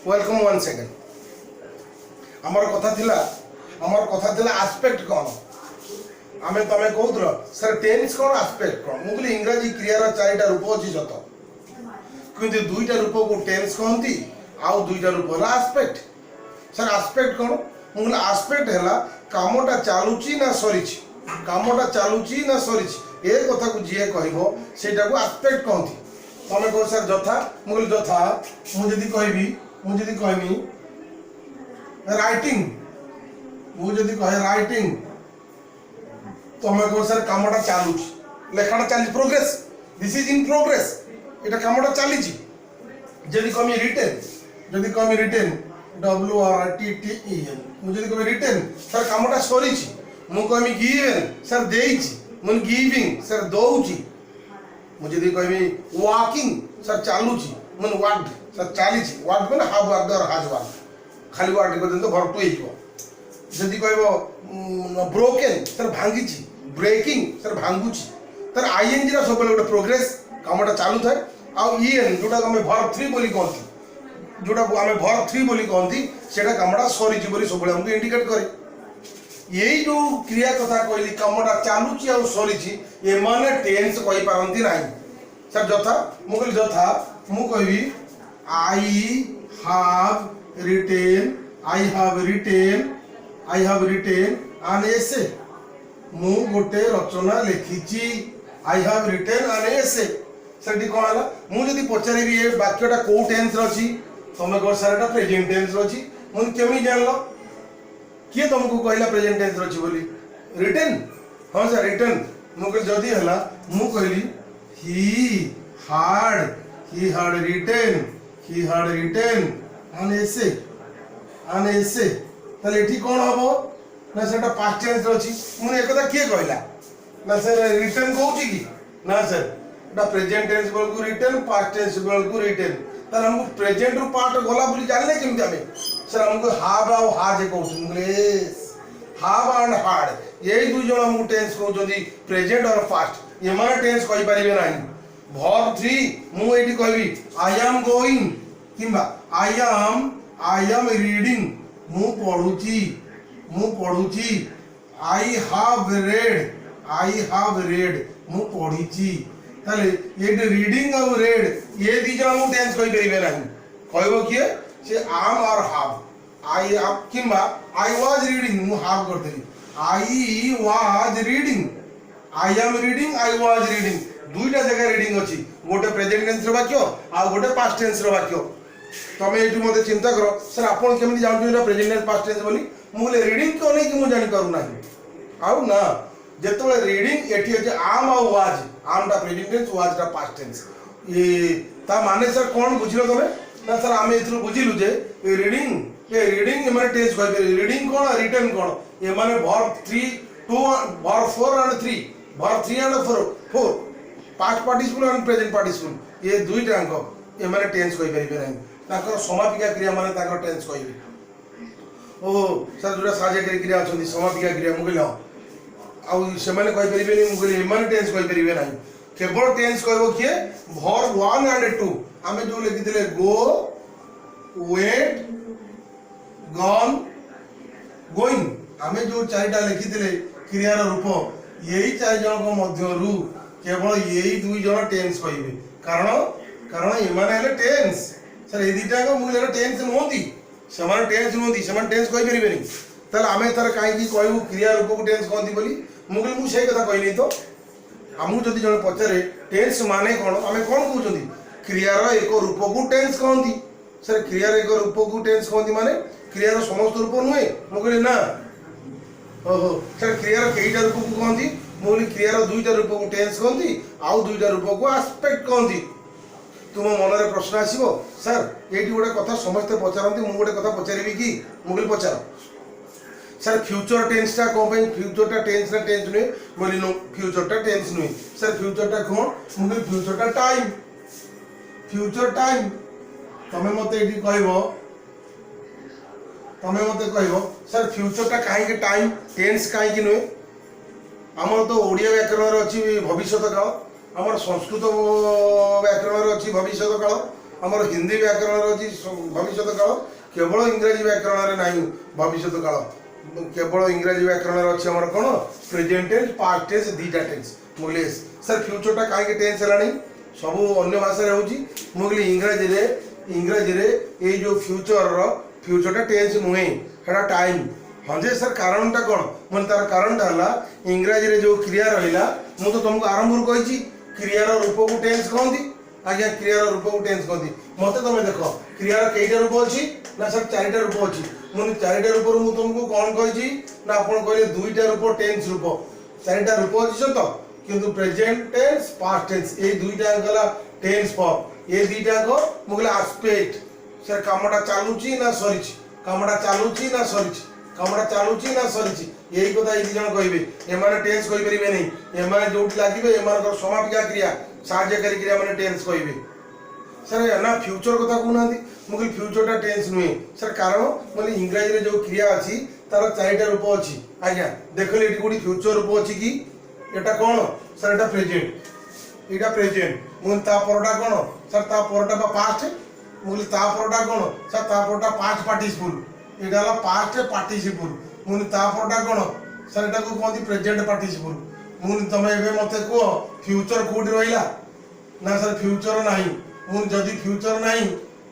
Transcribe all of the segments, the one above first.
welcome one second आमर कथा थिला एस्पेक्ट कौन आमे तमे कहूल सर टेन्स कौन एस्पेक्ट कौन मुझे इंग्राजी क्रियार चारिटा रूप अच्छी सत कि दुईटा रूप को टेन्स कहती आउ दुईटा रूप है एस्पेक्ट सर एस्पेक्ट कौन मुझे एस्पेक्ट है कामटा चलुची ना सरी कामटा चलुची ना सरी ए कथा को जी कह सेटा को एस्पेक्ट कहती तमें कह सर जथा मुझे जथा मुझे कहमी राइटिंग मुझे कहे राइटिंग तमें कह सर कामटा चलुची लेखाटा चली progress this is in progress এটা কামটা চালিছি যদি কমি রিটেন WRITTEN মু যদি কমি রিটেন স্যার কামটা সরিছি মু কমি গিভেন স্যার দেইছি মু গিভিং স্যার দউছি মু যদি কমি ওয়াকিং স্যার চালুছি মু ওয়ার্ড স্যার চালিছি ওয়ার্ড মানে হাভ ওয়ার্ড আর হাজ ওয়ার্ড খালি ওয়ার্ড পর্যন্ত ভরটু হইব যদি কইব ব্রোকেন স্যার ভাঙ্গিছি ব্রেকিং স্যার ভাঙ্গুছি তার আইএনজি রা সবলে গোটে प्रोग्रेस कामटा चालू थाए आउ जोटा आम भर्ब 3 बोली कहती जोटा आम भर्ब 3 बोली कहती से कामटा सरी सब आमको इंडिकेट करे यही जो क्रिया कथा कहली कामटा चलुची आ सरी एमाने टेन्स कहि पारंती नाही सर जथा मु कहली जथा मु कहबी I have written an essay मु गोटे रचना लिखिची I have written an essay सेठी कौन है मुझे पचारि ये वाक्यटा कौ टेन्स अच्छी तुम कह सर एटा प्रेजेंट टेन्स अच्छी मुझे केमी जान किए तुमको कहला प्रेजेंट टेन्स अच्छी बोली रिटेन हाँ सर रिटेन मुझे जदि है मु कहली ही हार्ड रिटेन एन एसे ताले एठी कौन हम ना सेटा पास्ट टेन्स अच्छी मुझे एक किए कहला ना सर रिटेन कहूँ कि ना सर प्रेजेंट टेंस बेल को रिटेन पास्ट टेंस बेल को रिटेन तार हमको प्रेजेंट रो पार्ट गला बोली जानले केमति हमें सर हमको हाव आ हाज कहउछ इंग्लिश हाव एंड हार्ड यही दु जण हमको टेंस कहउछदी प्रेजेंट और पास्ट ये माने टेंस कहि परिबे नाही वर्ब 3 मु एठी कहबी आई एम गोइंग किबा आई एम रीडिंग मु पढुची आई हैव रेड मु पढिची ताले ये रीडिंग और रेड ये दी जण मु टेंस कहि परिबे नाही कहबो किए से आम और हाव आई आप किबा आई वाज रीडिंग मु हाव कर देली I was reading I am reading I was reading दुईटा जगह रीडिंग अछि गोटे प्रेजेंट टेंस रो वाक्य आ गोटे पास्ट टेंस रो वाक्य तमे एटु मते चिंता करो सर आपण केमि जानछु एटा प्रेजेंट टेंस पास्ट टेंस बोली मुले रीडिंग को नै कि मु जानि करू नाही आउ ना जेतबे रीडिंग एठी अछि आम आ वाज आमटा प्रेजेंट टेंस वाजटा पास्ट टेंस ये ता माने सर कोन बुझिलो तमे ना सर आमे एथु बुझिलु जे रीडिंग ए माने टेंस कहबे रीडिंग कोन रिटन कोन ए माने verb 3 2 verb 4 and 3 verb 3 and 4 past participle and present participle ये दुईटा अंक ए माने टेंस कहि परिबे नाही ताकर समापिका क्रिया माने ताकर टेंस कहबे ओ सर जोटा साहाय्यकारी क्रिया अछंती समापिका क्रिया मुगले आउ से माने कहि परिबे नि मुगले एमाने टेंस कहि परिबे नाही केवल टेंस कहबो किए वर्ब 1 एंड 2 आमे जो लिखिथिले गो वेट गॉन गोइंग आमे जो चारिटा लिखिथिले क्रियार रूप यही चार जन को मध्यरु केवल यही दुई जन टेंस कहिबे कारण एमाने हले टेंस सर ए दिटा को मुगले टेंस नहोती समान टेंस नहोती समान टेंस कहि परिबे नि ताले आमे तार काई की कहबो क्रिया रूप को टेंस कहती बोली मुगले मु से कथा कहली तो आमु जदि जण पचारे टेंस माने कोन आमे कोन कहउछंदी क्रियार एक रूप को टेंस कहंती सर क्रियार एक रूप को टेंस कहंती माने क्रियार समस्त रूप नुहे मुगले ना ओहो सर क्रियार केईटा रूप को कहंती मुगले क्रियार दुईटा रूप को टेंस कहंती आउ दुईटा रूप को एस्पेक्ट कहंती तुम मन रे प्रश्न आसीबो सर एटी गोटे कथा समस्त पचारंती मु गोटे कथा पचारिबी कि मुगले पचार सर फ्यूचर टेंस टा को फ्यूचर टा टेंस ना टेंस नुहे बोली नो फ्यूचर टा टेंस नुहे सर फ्यूचर टा कोन मुगले फ्यूचर टा टाइम तमे मते एटी कहबो सर फ्यूचर टा काहे के टाइम टेंस काहे कि नुहे हमर तो ओडिया व्याकरण रे अछि भविष्यत काल आमर संस्कृत व्याकरण अच्छी भविष्य काल आमर हिंदी व्याकरण अच्छी भविष्य काल केवल इंग्राजी व्याकरण नहीं भविष्य काल केवल इंग्राजी व्याकरण अच्छे आमर कौन प्रेजेंट टेंस पास्ट टेंस दीटा टेंस मुझे सर फ्यूचरटा कहीं टेंस है सब अन्य भाषा मुझे इंग्राजी ये जो फ्यूचरटा टेंस नुहे है टाइम हाँ जे सर कारणटा कौन मैं तार कारणटा है इंग्राजी जो क्रिया रहा मुझे तुमको आरंभ कही क्रियार रूप को टेंस कहती आज्ञा क्रियार रूप को टेंस कहती मत तुम देख क्रियार कईटा रूप अच्छी ना सर चारिटा रूप अच्छी मुझे चारिटा रूप मुझे तुमको कौन कही ना आप कहले दुईटा रूप टेंस रूप चारिटा रूप अच्छी तो किंतु प्रेजेंट टेंस पास्ट टेंस ये दुईटा गला टेंस फॉर्म ये दुईटा को मुझे आस्पेक्ट सर कामटा चलुची ना सरी कामटा चलुची ना सरी कामटा चलुची ना सरी यही कथा ये जन कहे एम टेंस कहींपर नहीं एम जो लगे एम समापिका क्रिया साहाय्यकारी क्रिया मैंने टेंस कहे सर ना फ्यूचर कथा कहना मुझे फ्यूचरटा टेंस नुहे सर कारण मतलब इंग्राजी जो क्रिया अच्छी तार चारिटा रूप अच्छी आज्ञा देखिए ये गोटे फ्यूचर रूप अच्छी कि एटा कौन सर एटा प्रेजेंट एटा प्रेजेंट मुझे परटा कौन सर परटा पास्ट मुझे परटा कौन सर परटा पास्ट पार्टिसिपल यहाँ पास्ट पार्टिसिपल मुझे परटा कौन सर एटा को कहते प्रेजेंट पार्टिसिपल मुझे तुम ए मत कह फ्यूचर कौटी रहा ना सर फ्यूचर ना मुझे जदि फ्यूचर ना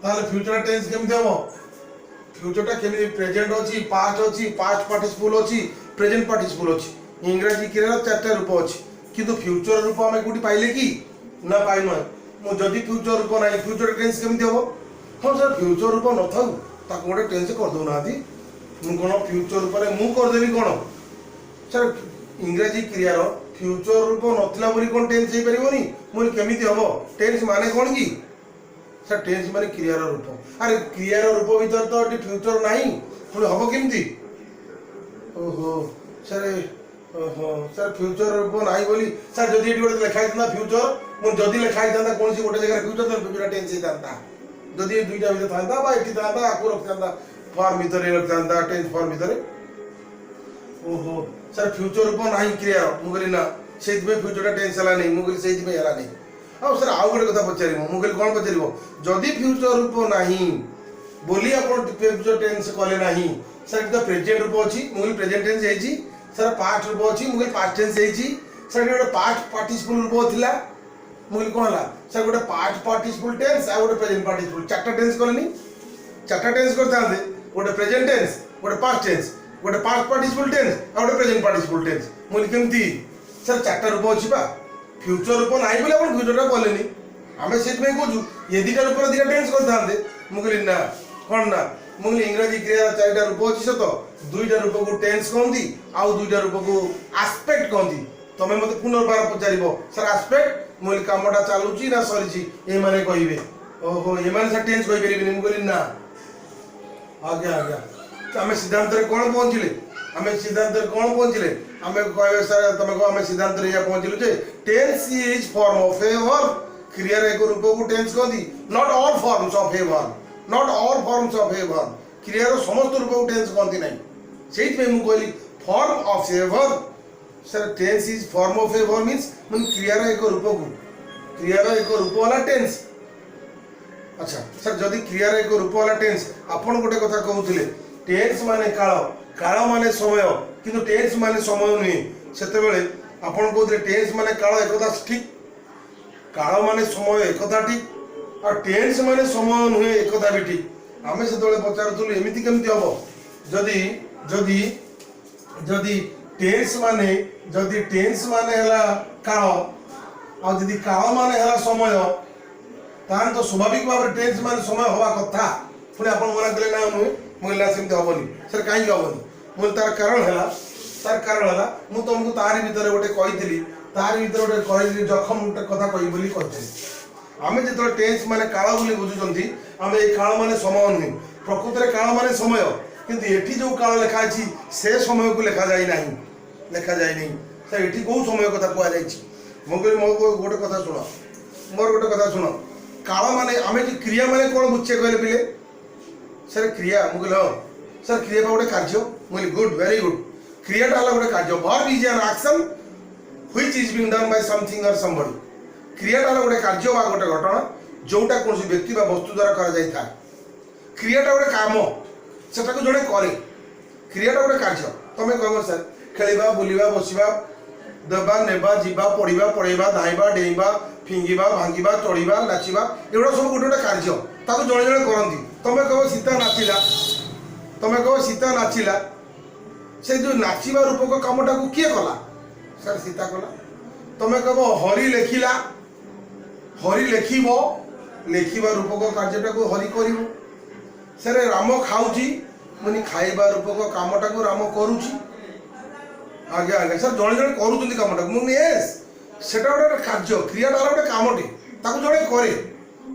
ताले फ्यूचर टेंस केमती हम फ्यूचरटा केमी प्रेजेंट अच्छी पास्ट पार्टिसिपल अच्छी प्रेजेंट पार्टिसिपल अच्छी इंग्राजी क्रियार चार्टा रूप अच्छी किंतु फ्यूचर रूप आम कौटी पाइले कि ना पाइन जदि फ्यूचर रूप ना फ्यूचर टेंस केमती हम हाँ सर फ्यूचर रूप न था गोटे टेंस करदे मुझे कौन फ्यूचर रूप मुझे करदेवी कौन सर इंग्राजी क्रियार फ्यूचर रूप नाला कौन टेंस हो पारनी मुझे केमी हम टेंस माने कौन कि सर टेंस माने क्रियार रूप अरे क्रियार रूप भीतर तो ये फ्यूचर ना पुणी हम केमती ओहो सर ओहो सर फ्यूचर रूप ना बोली सर जदि ये गोटे लिखाई था फ्यूचर मुझे जदि लिखाई था कौन सी गोटे जगह फ्यूचर तो फ्यूचर टेंस होता जदि दुईटा भीतर था ये था आपको रखी था फॉर्म भीतर रखी था टेंस फॉर्म भीतर ओहो सर फ्यूचर रूप ना क्रिया मुझे ना से फ्यूचरटा टेंस है नहीं मुझे से नहीं हाँ सर आउ गोटे कथा पचार मुझे कौन पचार जदि फ्यूचर रूप ना बोली आप फ्यूचर टेंस कले ना सर तो प्रेजेंट रूप अच्छी मुझे प्रेजेंट टेंस है सर पास्ट रूप अच्छी मुझे पास्ट टेंस है सर गोटे पास्ट पार्टिसिपल रूप था मुझे कौन है सर गोटे पास्ट पार्टिसिपल टेंस आ गोटे प्रेजेंट पार्टिसिपल चार्टा टेंस कले चार्टा टेंस करते गोटे प्रेजेंट टेंस गोटे पास्ट टेंस गोटे पास्ट पार्टिसिपल टेंस आ गोटे प्रेजेंट पार्टिसिपल टेंस मुझे केमती सर चार्टा रूप अच्छी पा फ्यूचर रूप ना बोले आप फ्यूचरटा कले आम से कहूँ ये दुटा रूप दुटा टेंस करते मुझे ना कौन ना मुझे इंग्राजी क्रिया चारिटा रूप अच्छी सत दुईटा रूप को टेंस कहती आउ दुईटा रूप को आस्पेक्ट कहती तुम मत पुनर्बार पचार सर आस्पेक्ट मुझे कामटा चलुची ना सरी ये मैंने कहे ओहो ये सर टेंस कहींपर मुझे ना आज्ञा आज्ञा आम सिद्धांत कौन पहुँचले आम सिद्धांत कौन पहुँचले आम कह सर तुम कह आम सिद्धांत पहुँचलु जे tense is form of a verb क्रियार एक रूप को टेंस कहती not all forms of a verb not all forms of a verb क्रियार समस्त रूप को टेंस कहती नहीं से कहली form of a verb sir tense is form of a verb means मैं क्रियार एक रूप को क्रियार एक रूप वाला टेंस अच्छा सर जदि क्रियार एक रूप वाला टेंस आपन गोटे कथा कहते टेंस माने काल काल माने समय किंतु टेंस माने समय नुहे से आपन कहते टेंस माने काल एकथा ठीक काल माने समय एकथा ठीक और टेंस माने समय नुहे एकथा भी ठीक आम से पचारूँ एमती केमती हम जदि जदि जदि टेंस माने हला काल और जदि काल माने हला समय तान तो स्वाभाविक भाव टेंस माने समय हवा कथा पुणी आप मना कले ना नुहे मुझे ना सेमती हेनी सर कहीं हेनी मुझे तार कारण है मुझे तुमको तारी भीतर गोटे कही तारी भीतर गोटे कही जखम गोटे कथा कही आम जो टेंस माने काल बोली बुझुंट आम ये काल माने समय नुहे प्रकृत में काल माने समय किंतु एठी जो काल लिखाई से समय को लिखा जाए नहीं सर एठी कौ समय कथा मुझे मो गोटे कथा शुण मोर गोटे कथा शुण काल माने आम क्रिया माने कौन बुझे कहले पिले सर क्रिया मुझे हाँ सर क्रिया गोटे कार्य मुझे गुड वेरी गुड क्रियाटा है गोटे कार्य verb is an action which is being done by something और समबडी क्रियाटा है गोटे कार्य बा गोटे घटना जोटा कौन व्यक्ति बा वस्तु द्वारा करा जाय था क्रियाटा गोटे काम सेटा को जड़े करे क्रियाटा गोटे कार्य तमें कह सर खेलिबा बुलिबा बसिबा देवा नेबा जीवा पढ़ा पढ़ेबा धाइबा डेइबा फिंगिबा भांगिबा चढ़ा नाचिबा एगुड़ा सब गोटे गोटे कार्य ताको जड़े जड़े करती तमें कह सीता नाचिला तमें कह सीता नाचिला से जो नाचिबा रूपक कामटा को किए कला सर सीता कला तमें कह हरि लेखिला हरि लेखिब लेखिबा रूपक कार्यटा को हरि करिवो सर राम खाऊची मुनि खाइबा रूपक कामटा को राम करुची आज्ञा आज्ञा सर जड़े जड़े करुचंती कामटा मुनि यस सेटा गोटे कार्य क्रियाटा गोटे कामटे ताको जड़े करे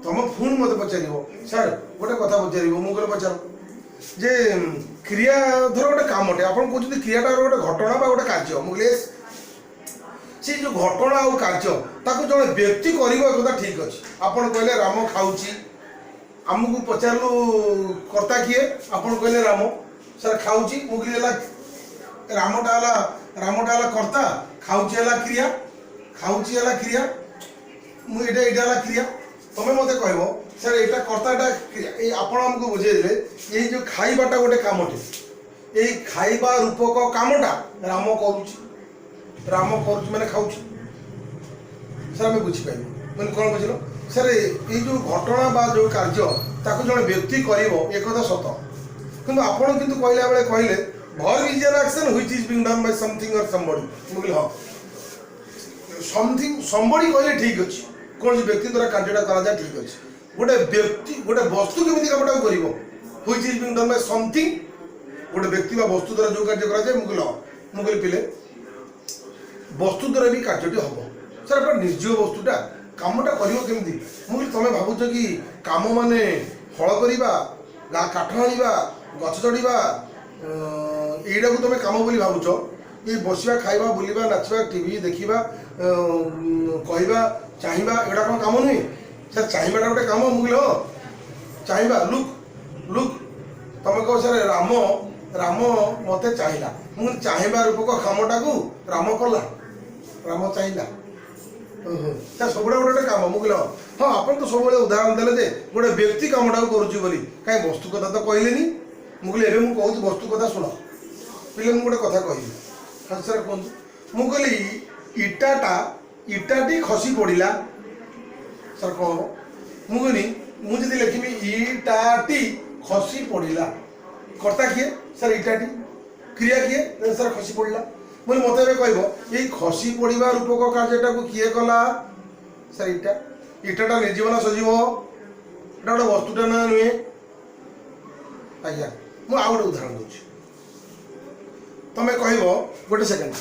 तुम पुणी मत पचार सर गोटे कथा पचार मुझे पचार जे क्रिया धर गोटे कामटे आप कहते क्रियाटा गोटे घटना बा गोटे कार्य मुझे से जो घटना और कार्य ताको जड़े व्यक्ति कर ठीक अच्छे आपड़ कहले राम खाऊची आमको पचारू कर्ता किए आपड़ कहले राम सर खाऊची मुझे रामटा है कर्ता खाऊची है क्रिया खाऊची है क्रिया मुझे क्रिया तुम्हें मत कह सर यहाँ कर्ताटा क्रिया आपण आमको बुझेदे ये जो खाइबाटा गोटे कामटे ये खाइबा रूपक कामटा राम करुच्ची मैंने खाऊची सर आम बुझीपार मैंने कौन बुझल सर ये जो घटना बा जो कार्य ताको जड़े व्यक्ति कर एक सत कि आपड़ कि कहला बेले कहले भर is an action which is being done by something और समबडी मुझे हाँ समथिंग समबडी कहले ठीक अच्छे कौन व्यक्ति द्वारा कार्यटा करा ठीक अच्छे गोटे व्यक्ति गोटे वस्तु केमी कामटा कर which is being done by something गोटे व्यक्ति बा वस्तु द्वारा जो कार्य करा मुझे पिले वस्तु द्वारा भी कार्यटी हम सर आप निर्जीव वस्तुटा कामटा करमी मुझे तुम भावुच कि काम माने हल करवा काठ आना गछ चढ़ा यहीटा को तुम कम बोली भावुच ये बसवा खाइबा बुलवा नाचवा टीवी देखा कहवा चाहवा एटा कौन कम नुहे सर चाहवाटा गोटे कम मुझे हाँ चाहवा लुक लुक तुम कह सर राम राम मत चाहिला मुझे चाहवा रूपक कामटा को राम कला राम चाहिला सर सब गोटे कम मुझे हाँ आप तो सब उदाहरण देले जे गोटे व्यक्ति कामटा करुच्ची कहीं वस्तु कथा तो कहले मुझे एवं मुझे कहूँ वस्तु कथा शुण पे मुझे गोटे कथा कह हाँ सर कहूँ मुझे कहली इटाटी खसी पड़ा सर कौन मुझे मुझे लिखी इटाटी खसी पड़ा कर्ता किए सर इटाटी क्रिया किए सर खसी पड़ा मुझे मत कह ये खसी पड़ा रूपक कार्यटा को किए कला सर इटा इटाटा निर्जीव ना सजीव एटा गोटे वस्तुटा ना नुहे आज्ञा मुझे आउ गोटे उदाहरण दूसरी तुम्हें कह गोटे सेकेंड